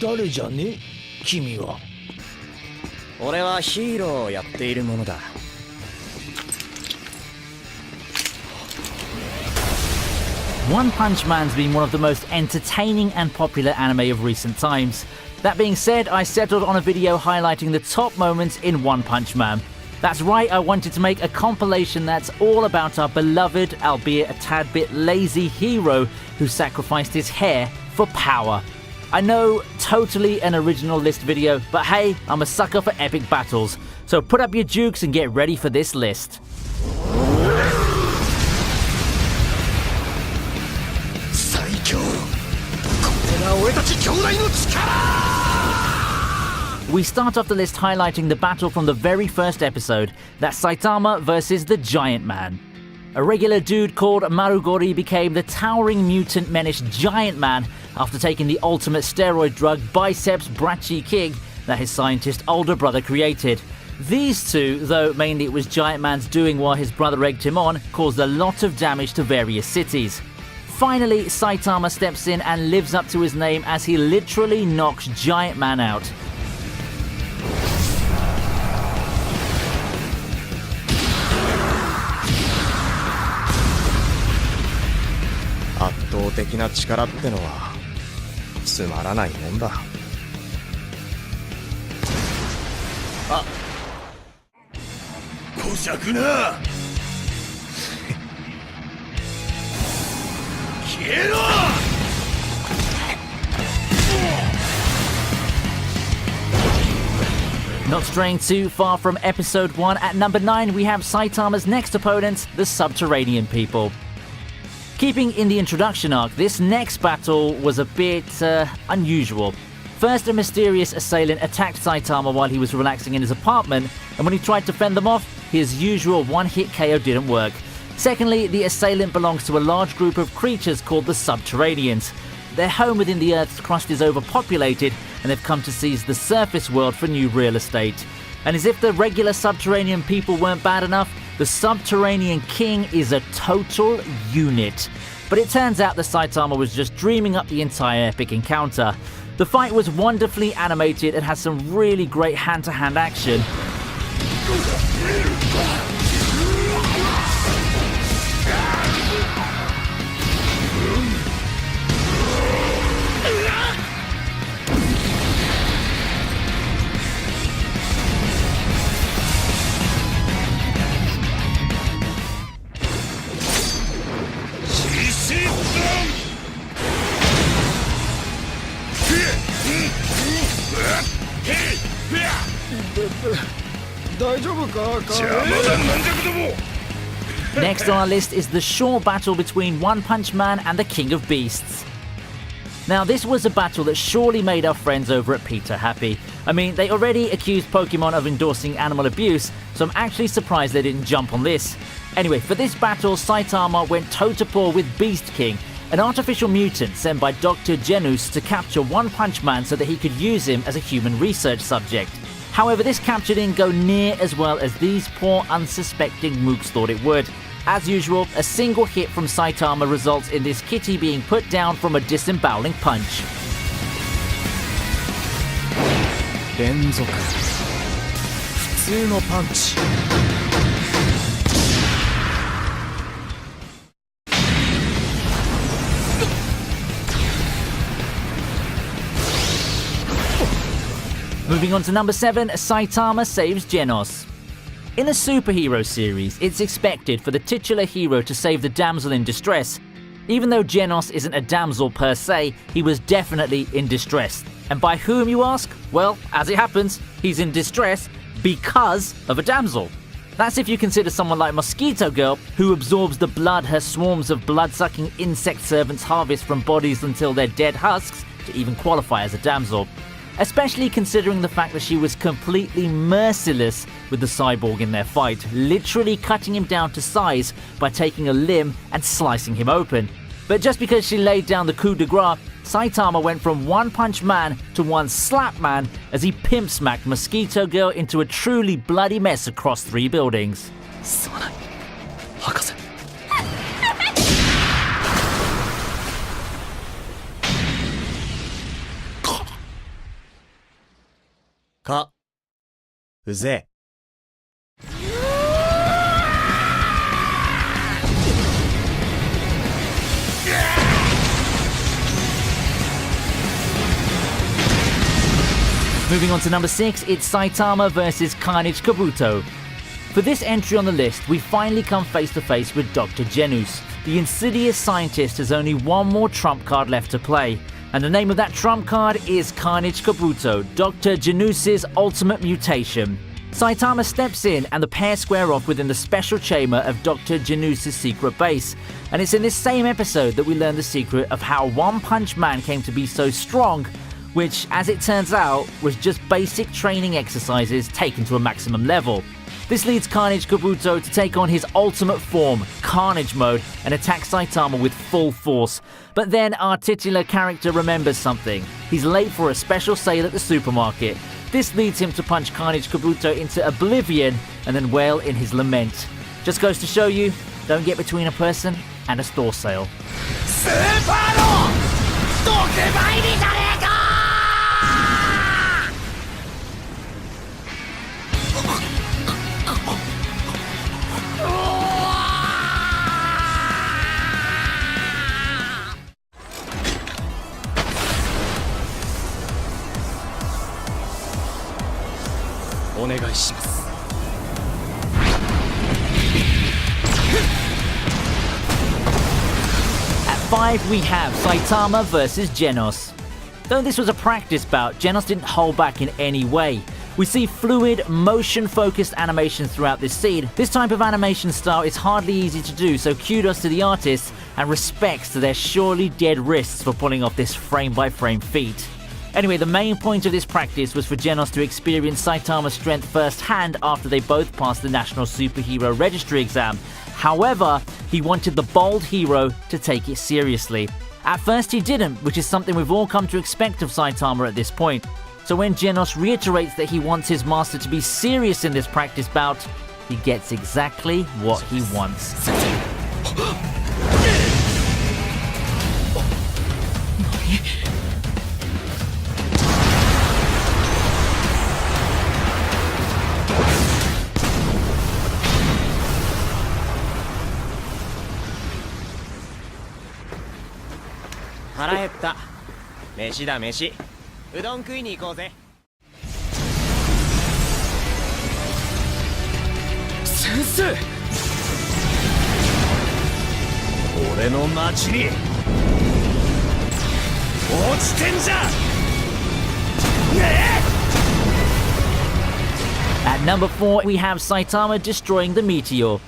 誰じゃね君は。俺はヒーローをやっているものだ。One Punch Man's been one of the most entertaining and popular anime of recent times. That being said, I settled on a video highlighting the top moments in One Punch Man. That's right, I wanted to make a compilation that's all about our beloved, albeit a tad bit lazy hero who sacrificed his hair for power. I know, totally an original list video, but hey, I'm a sucker for epic battles, so put up your jukes and get ready for this list. We start off the list highlighting the battle from the very first episode, that's Saitama versus the Giant Man. A regular dude called Marugori became the towering mutant menace Giant Man after taking the ultimate steroid drug Biceps Brachii King that his scientist older brother created. These two, though mainly it was Giant Man's doing while his brother egged him on, caused a lot of damage to various cities. Finally, Saitama steps in and lives up to his name as he literally knocks Giant Man out. Not straying too far from episode 1, at number 9 we have Saitama's next opponents, the Subterranean people. Keeping in the introduction arc, this next battle was a bit unusual. First, a mysterious assailant attacked Saitama while he was relaxing in his apartment, and when he tried to fend them off, his usual one-hit KO didn't work. Secondly, the assailant belongs to a large group of creatures called the Subterraneans. Their home within the Earth's crust is overpopulated, and they've come to seize the surface world for new real estate. And as if the regular Subterranean people weren't bad enough, the Subterranean King is a total unit. But it turns out that Saitama was just dreaming up the entire epic encounter. The fight was wonderfully animated and has some really great hand-to-hand action. Next on our list is the short battle between One Punch Man and the King of Beasts. Now this was a battle that surely made our friends over at Peter happy. I mean, they already accused Pokemon of endorsing animal abuse, so I'm actually surprised they didn't jump on this. Anyway, for this battle, Saitama went toe-to-paw with Beast King, an artificial mutant sent by Dr. Genus to capture One Punch Man so that he could use him as a human research subject. However, this capture didn't go near as well as these poor unsuspecting mooks thought it would. As usual, a single hit from Saitama results in this kitty being put down from a disemboweling punch. Moving on to number 7, Saitama saves Genos. In a superhero series, it's expected for the titular hero to save the damsel in distress. Even though Genos isn't a damsel per se, he was definitely in distress. And by whom, you ask? Well, as it happens, he's in distress because of a damsel. That's if you consider someone like Mosquito Girl, who absorbs the blood her swarms of blood-sucking insect servants harvest from bodies until they're dead husks, to even qualify as a damsel. Especially considering the fact that she was completely merciless with the cyborg in their fight, literally cutting him down to size by taking a limb and slicing him open. But just because she laid down the coup de grace, Saitama went from One Punch Man to One Slap Man as he pimp smacked Mosquito Girl into a truly bloody mess across 3 buildings. か、うぜ。Moving on to number 6, it's Saitama versus Carnage Kabuto. For this entry on the list, we finally come face to face with Dr. Genus. The insidious scientist has only one more trump card left to play, and the name of that trump card is Carnage Kabuto, Dr. Genus's ultimate mutation. Saitama steps in and the pair square off within the special chamber of Dr. Genus's secret base, and it's in this same episode that we learn the secret of how One Punch Man came to be so strong, which, as it turns out, was just basic training exercises taken to a maximum level. This leads Carnage Kabuto to take on his ultimate form, Carnage Mode, and attack Saitama with full force. But then our titular character remembers something. He's late for a special sale at the supermarket. This leads him to punch Carnage Kabuto into oblivion and then wail in his lament. Just goes to show you, don't get between a person and a store sale. At 5 we have Saitama versus Genos. Though this was a practice bout, Genos didn't hold back in any way. We see fluid, motion-focused animation throughout this scene. This type of animation style is hardly easy to do, so kudos to the artists and respects to their surely dead wrists for pulling off this frame-by-frame feat. Anyway, the main point of this practice was for Genos to experience Saitama's strength firsthand after they both passed the National Superhero Registry exam. However, he wanted the bold hero to take it seriously. At first he didn't, which is something we've all come to expect of Saitama at this point. So when Genos reiterates that he wants his master to be serious in this practice bout, he gets exactly what he wants. At number 4, we have Saitama destroying the meteor.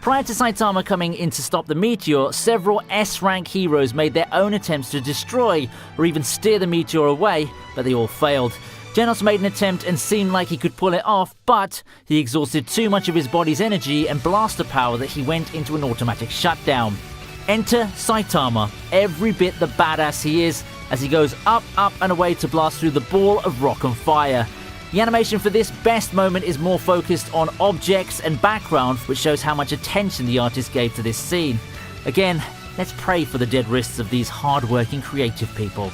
Prior to Saitama coming in to stop the meteor, several S-rank heroes made their own attempts to destroy or even steer the meteor away, but they all failed. Genos made an attempt and seemed like he could pull it off, but he exhausted too much of his body's energy and blaster power that he went into an automatic shutdown. Enter Saitama, every bit the badass he is, as he goes up, up and away to blast through the ball of rock and fire. The animation for this best moment is more focused on objects and background, which shows how much attention the artist gave to this scene. Again, let's pray for the dead wrists of these hard-working creative people.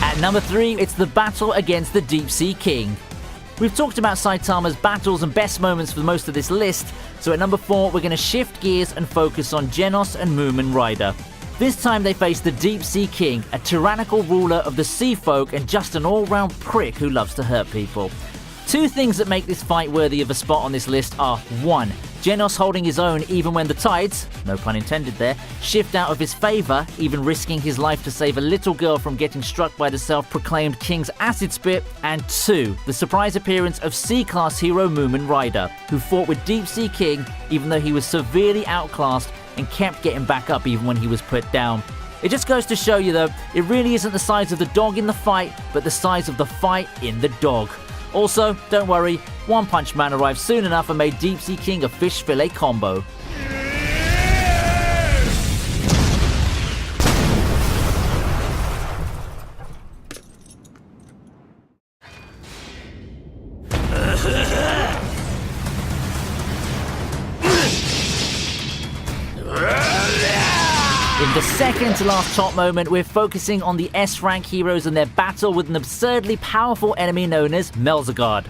At number 3, it's the battle against the Deep Sea King. We've talked about Saitama's battles and best moments for most of this list, so at number 4 we're going to shift gears and focus on Genos and Moomin Rider. This time they face the Deep Sea King, a tyrannical ruler of the sea folk and just an all-round prick who loves to hurt people. Two things that make this fight worthy of a spot on this list are 1. Genos holding his own even when the tides, no pun intended there, shift out of his favour, even risking his life to save a little girl from getting struck by the self-proclaimed King's acid spit, and 2. The surprise appearance of C-class hero Moomin Rider, who fought with Deep Sea King even though he was severely outclassed and kept getting back up even when he was put down. It just goes to show you though, it really isn't the size of the dog in the fight, but the size of the fight in the dog. Also, don't worry, One Punch Man arrived soon enough and made Deep Sea King a fish fillet combo. In the second to last top moment, we're focusing on the S-rank heroes and their battle with an absurdly powerful enemy known as Melzagard.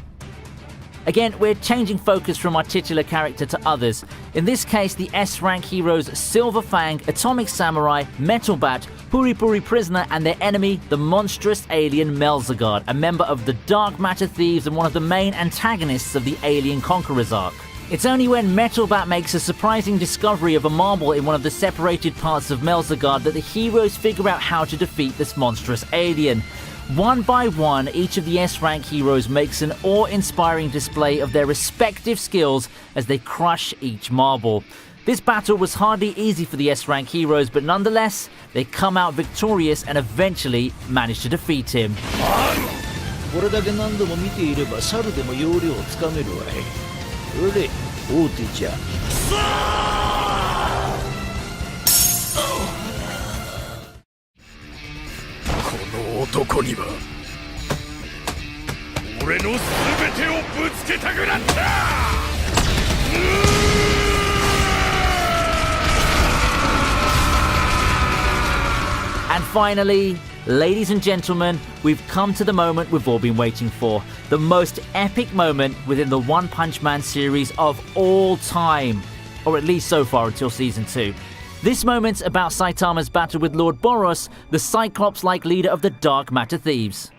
Again, we're changing focus from our titular character to others. In this case, the S-rank heroes Silver Fang, Atomic Samurai, Metal Bat, Puri Puri Prisoner, and their enemy, the monstrous alien Melzagard, a member of the Dark Matter Thieves and one of the main antagonists of the Alien Conquerors arc. It's only when Metal Bat makes a surprising discovery of a marble in one of the separated parts of Melzagard that the heroes figure out how to defeat this monstrous alien. One by one, each of the S-rank heroes makes an awe-inspiring display of their respective skills as they crush each marble. This battle was hardly easy for the S-rank heroes, but nonetheless, they come out victorious and eventually manage to defeat him. これだけ何度も見ていれば猿でも要領をつかめるわい。それで大手じゃ。この男には俺の全てをぶつけたくなった。And finally, ladies and gentlemen, we've come to the moment we've all been waiting for. The most epic moment within the One Punch Man series of all time. Or at least so far until Season 2. This moment's about Saitama's battle with Lord Boros, the Cyclops-like leader of the Dark Matter Thieves.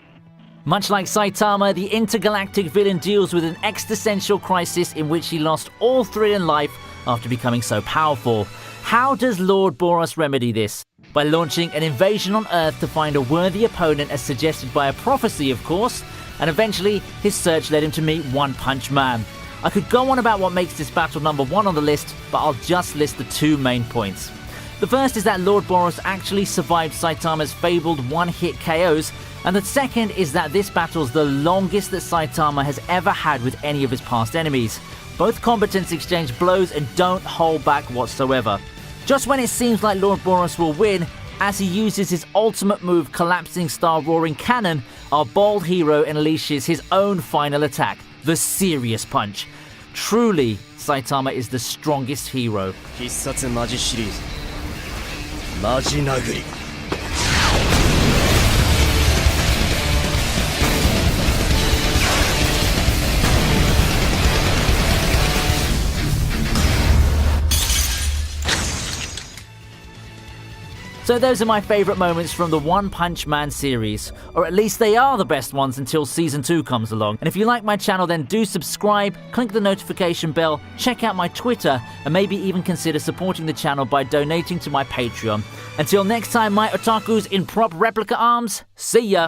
Much like Saitama, the intergalactic villain deals with an existential crisis in which he lost all thrill in life after becoming so powerful. How does Lord Boros remedy this? By launching an invasion on Earth to find a worthy opponent as suggested by a prophecy, of course, and eventually his search led him to meet One Punch Man. I could go on about what makes this battle number one on the list, but I'll just list the two main points. The first is that Lord Boros actually survived Saitama's fabled one-hit KOs, and the second is that this battle's the longest that Saitama has ever had with any of his past enemies. Both combatants exchange blows and don't hold back whatsoever. Just when it seems like Lord Boros will win, as he uses his ultimate move, Collapsing Star Roaring Cannon, our bold hero unleashes his own final attack, the Serious Punch. Truly, Saitama is the strongest hero. 必殺マジシリーズマジ殴り So those are my favourite moments from the One Punch Man series, or at least they are the best ones until Season 2 comes along. And if you like my channel, then do subscribe, click the notification bell, check out my Twitter, and maybe even consider supporting the channel by donating to my Patreon. Until next time, my otakus in prop replica arms, see ya!